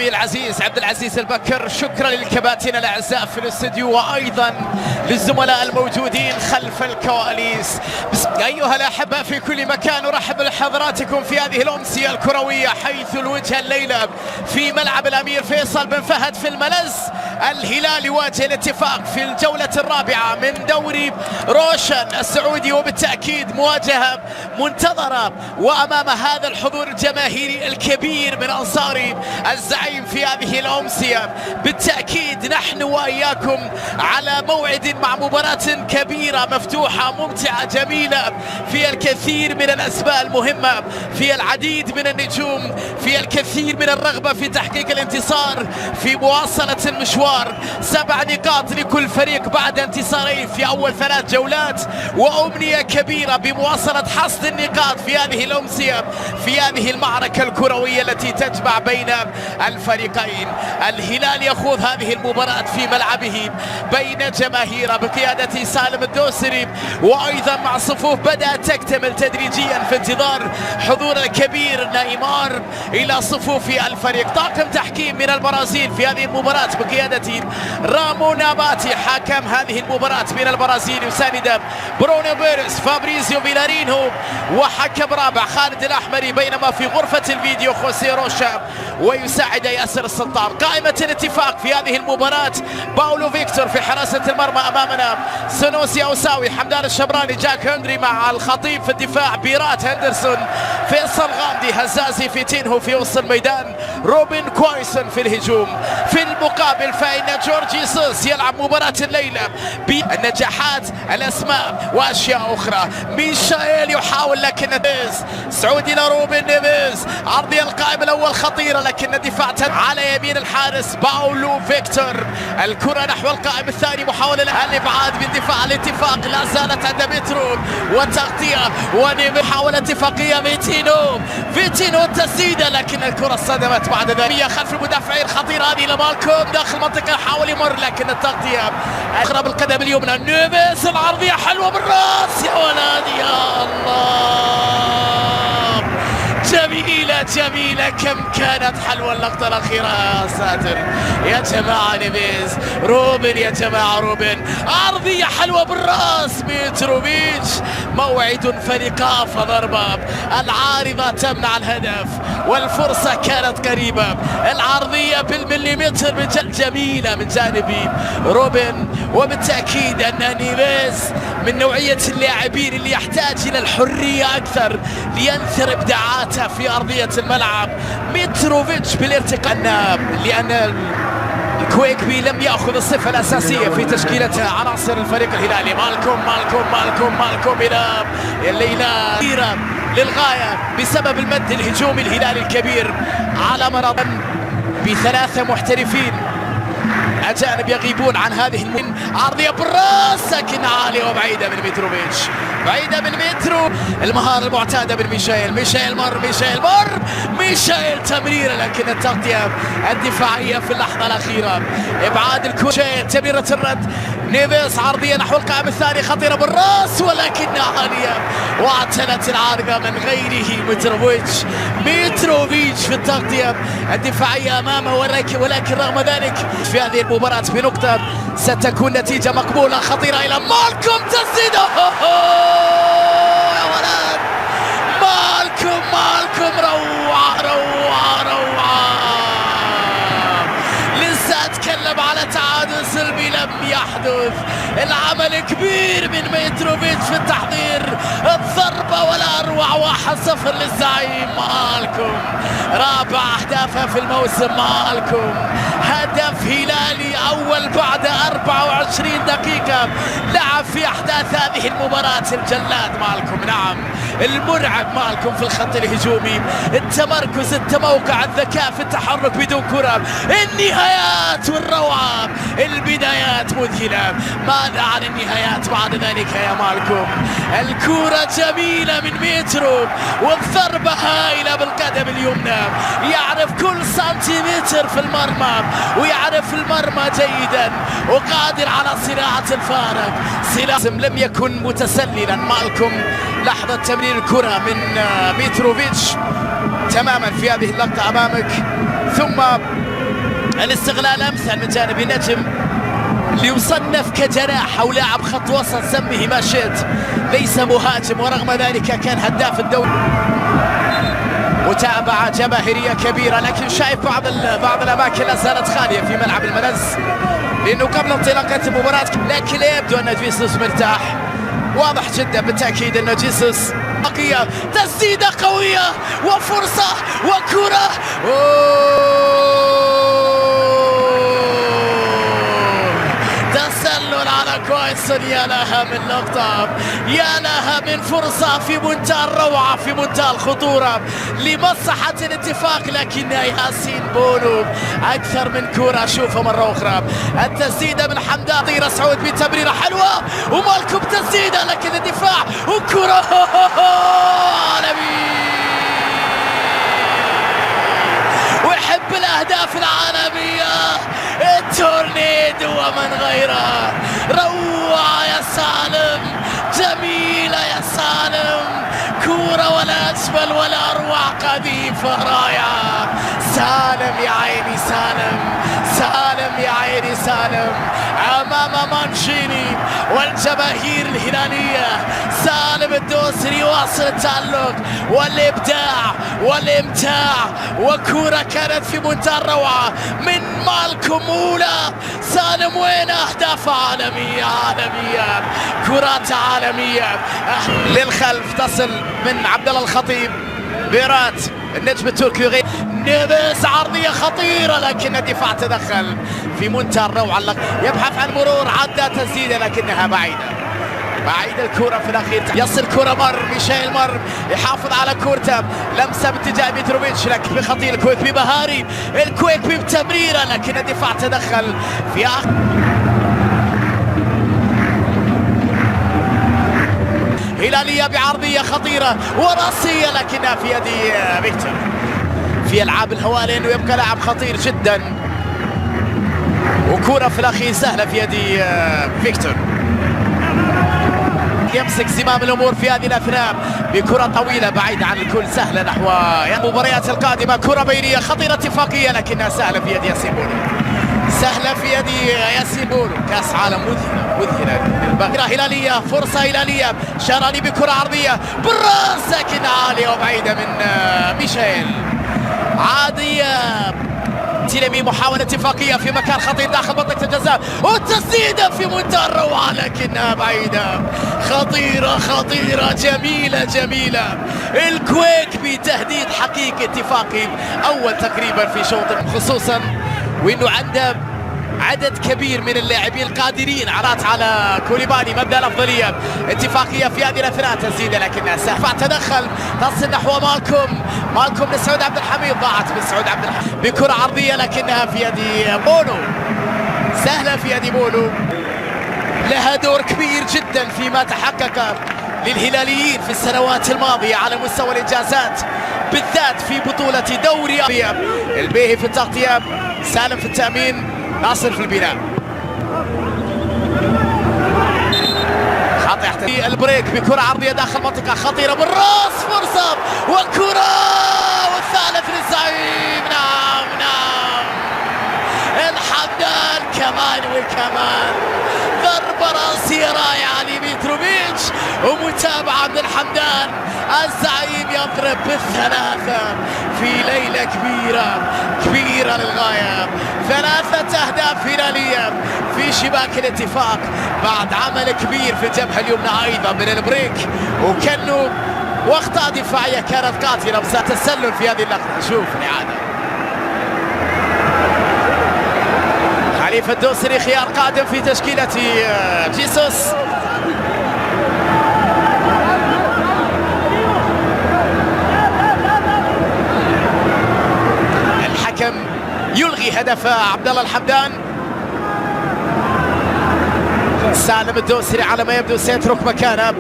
العزيز عبد العزيز البكر، شكرا للكباتن الاعزاء في الاستديو وايضا للزملاء الموجودين خلف الكواليس. ايها الاحباء في كل مكان، ارحب بحضراتكم في هذه الامسيه الكرويه، حيث الوجهه الليله في ملعب الامير فيصل بن فهد في الملز. الهلال يواجه الاتفاق في الجوله الرابعه من دوري روشن السعودي، وبالتاكيد مواجهه منتظره وامام هذا الحضور الجماهيري الكبير من انصار الزعيم في هذه الأمسية. بالتأكيد نحن وإياكم على موعد مع مباراة كبيرة مفتوحة ممتعة جميلة، في الكثير من الأسماء المهمة، في العديد من النجوم، في الكثير من الرغبة في تحقيق الانتصار، في مواصلة المشوار. 7 نقاط لكل فريق بعد انتصارين في أول 3 جولات، وأمنية كبيرة بمواصلة حصد النقاط في هذه الأمسية، في هذه المعركة الكروية التي تجمع بين الفريقين. الهلال يخوض هذه المباراة في ملعبه بين جماهيره بقيادة سالم الدوسري، وأيضا مع صفوف بدأت تكتمل تدريجيا في انتظار حضور الكبير نيمار إلى صفوف الفريق. طاقم تحكيم من البرازيل في هذه المباراة بقيادة رامو ناباتي حكم هذه المباراة من البرازيل، يساند برونو بيرس فابريزيو فيلارينهو، وحكم رابع خالد الأحمري، بينما في غرفة الفيديو خوسيه روشا ويساعد ياسر السلطان. قائمة الاتفاق في هذه المباراة: باولو فيكتور في حراسة المرمى، أمامنا سنوسي أوساوي، حمدان الشبراني، جاك هنري مع الخطيب في الدفاع، بيرات هندرسون، فيصل غامدي، هزازي فيتينهو في وسط الميدان، روبن كويسون في الهجوم. في المقابل فإن جورجي سوس يلعب مباراة الليلة بالنجاحات الأسماء وأشياء أخرى. ميشائيل يحاول لكن سعودي لروبن نيفيز، عرضية القائم الأول خطيرة لكن دفاع على يمين الحارس باولو فيكتور. الكرة نحو القائم الثاني، محاولة الإبعاد بالدفاع. الاتفاق لا زالت عند مترو وتغطية ومحاولة اتفاقية. فيتينو التسديدة لكن الكرة صدمت بعد ذلك خلف المدافعين. خطيرة هذه لمالكوم داخل المنطقة، يحاول يمر لكن التغطية أخرى بالقدم اليمنى. نيفيز العرضية حلوة بالراس، يا ولد يا الله، جميلة كم كانت حلوة اللقطة الأخيرة يا ساتر يا جماعة. نيفيز، روبن يا جماعة، روبن عرضية حلوة بالراس. ميتروفيتش، موعد فريقا فضربة، العارضة تمنع الهدف والفرصة كانت قريبة. العرضية بالمليمتر جميلة من جانب روبن، وبالتأكيد أن نيفيز من نوعية اللاعبين اللي يحتاج إلى الحرية أكثر لينثر إبداعاته في أرضية الملعب. ميتروفيتش بالارتقاء لأن الكويكبي لم يأخذ الصفة الأساسية في تشكيلة عناصر الفريق الهلالي. مالكوم إلى الليلة كبيرة للغاية بسبب المد الهجومي الهلالي الكبير على مرض ب3 محترفين أجانب يغيبون عن هذه عرضية بالراس لكن عالية وبعيدة من ميتروفيتش، بعيدة من مترو. المهارة المعتادة من ميشائيل ميشائيل تمريرة لكن التغطية الدفاعية في اللحظة الأخيرة. إبعاد الكرة، تمريرة الرد. نيفيز عرضية نحو القائم الثاني خطيرة بالراس ولكنها عالية، واعتنت العارضة من غيره ميتروفيتش في التغطية الدفاعية أمامه، ولكن رغم ذلك في هذه المباراة بنقطة ستكون نتيجة مقبولة. خطيرة إلى مالكوم، تسديده يا ولد. مالكوم روعة. لسه أتكلم على تعادل سلبي لم يحدث. العمل كبير من ميتروفيتش في التحضير، الضربة ولا أروع. 1-0 للزعيم مالكوم، رابع أهدافه في الموسم. مالكوم هدف هلالي أول بعد 24 دقيقة لعب في أحداث هذه المباراة. الجلاد مالكوم، نعم المرعب مالكوم في الخط الهجومي، التمركز، التموقع، الذكاء في التحرك بدون كرة، النهايات والروعة، البدايات مذهلة. ماذا عن النهايات بعد ذلك يا مالكوم؟ الكرة جميلة من مترو والضربة هائلة بالقدم اليمنى، يعرف كل سنتيمتر في المرمى ويعرف المرمى جيدا وقادر على صناعة الفارق. لم يكن متسللا مالكوم لحظة تمرير الكرة من ميتروفيتش تماما في هذه اللقطة أمامك، ثم الاستغلال امثل من جانب النجم اللي يصنف كجناح او لاعب خط وسط، سميه ما شئت، ليس مهاجم، ورغم ذلك كان هداف الدوري. متابعة جماهيرية كبيرة، لكن شايف بعض الأماكن لا زالت خالية في ملعب الملز، لأنه قبل انطلاقة المباراة لكن يبدو أن جيسوس مرتاح. واضح جدا بالتأكيد أن جيسوس بقية تسديدة قوية وفرصة وكرة. تسلل على كويسون، يا لها من لقطة، يا لها من فرصة في منتهى الروعة، في منتهى الخطورة لمصلحة الاتفاق، لكن ياسين بونو أكثر من كرة. أشوفها مرة أخرى، التسديدة من حمدان، طيرة سعود بتمريرة حلوة ومالكم تسديدة، لكن الدفاع وكرة عالمي، ويحب الأهداف العالمية التورنيدو ومن غيره. روعة يا سالم، جميلة يا سالم، كورة ولا أجمل ولا أروع، قذيفة رائعة. سالم يا عيني سالم، سالم يا عيني سالم، أمام مانشيني والجماهير الهلالية. سالم الدوسري واصل التألق والإبداع والإمتاع، وكرة كانت في منتهى الروعة من مالكم مولا. سالم وين أهداف عالمية عالمية، كرات عالمية للخلف تصل من عبد الله الخطيب. بيرات النجم التركي نبس عرضية خطيرة، لكن الدفاع تدخل في منتهى الروعة، يبحث عن مرور، عدى تسديدة لكنها بعيدة. بعيد الكرة في الأخير، يصل كرة مر ميشيل، مر يحافظ على كورته، لمسة باتجاه متروفيتش، لكن بخطير الكويكبي بهاري، الكويكبي بتمريرة، لكن الدفاع تدخل في آخر. هلالية بعرضية خطيرة وراسية، لكنها في يد فيكتور. في ألعاب الهواء لأنه يبقى لاعب خطير جدا، وكرة في الأخير سهلة في يد فيكتور، يمسك زمام الأمور في هذه الأثناء بكرة طويلة بعيدة عن الكل، سهلة نحو المباريات القادمة. كرة بينية خطيرة اتفاقية، لكنها سهلة في يد ياسين بونو، سهلة في يد ياسين بونو. كاس عالم مذهلة هلالية، فرصة هلالية، شراني بكرة عرضية بالراس، لكن عالية وبعيدة من ميشيل. عادية تيلمي، محاولة اتفاقية في مكان خطير داخل منطقة الجزاء، والتسديدة في منتهى الروعة، لكنها بعيدة. خطيرة خطيرة، جميلة جميلة، الكويك بتهديد حقيقي اتفاقي أول تقريبا في شوط، خصوصا وإنه عنده عدد كبير من اللاعبين القادرين على كوليبالي. مبدأ الأفضلية اتفاقية في هذه الأثناء، تسديدة لكنها سهلة، تدخل تصل نحو مالكم لسعود عبد الحميد، ضاعت من سعود عبد الحميد بكرة عرضية، لكنها في يد بونو، سهلة في يد بونو. لها دور كبير جدا فيما تحقق للهلاليين في السنوات الماضية على مستوى الإنجازات، بالذات في بطولة دوري البيهي في التغطية، سالم في التأمين، ناصر في البناء. خاطئ البريك بكرة عرضية داخل منطقة خطيرة بالراس، فرصة وكرة، والثالث للزعيم. نعم الحمدان كمان وكمان، ضربة راسية رائعة لميتروفيتش، ومتابعة من الحمدان. الزعيم يضرب بالثلاثة في ليلة كبيرة للغاية. 3 أهداف هلالية في شباك الاتفاق بعد عمل كبير في الجبهة اليمنى أيضا من البريك، وكأنه وأخطاء دفاعية كانت قاتلة، بس تسلل في هذه اللقطة. شوف الإعادة، خليفة الدوسري خيار قادم في تشكيلة جيسوس. الحكم يلغي هدف عبد الله الحمدان. سالم الدوسري على ما يبدو سيترك مكانه.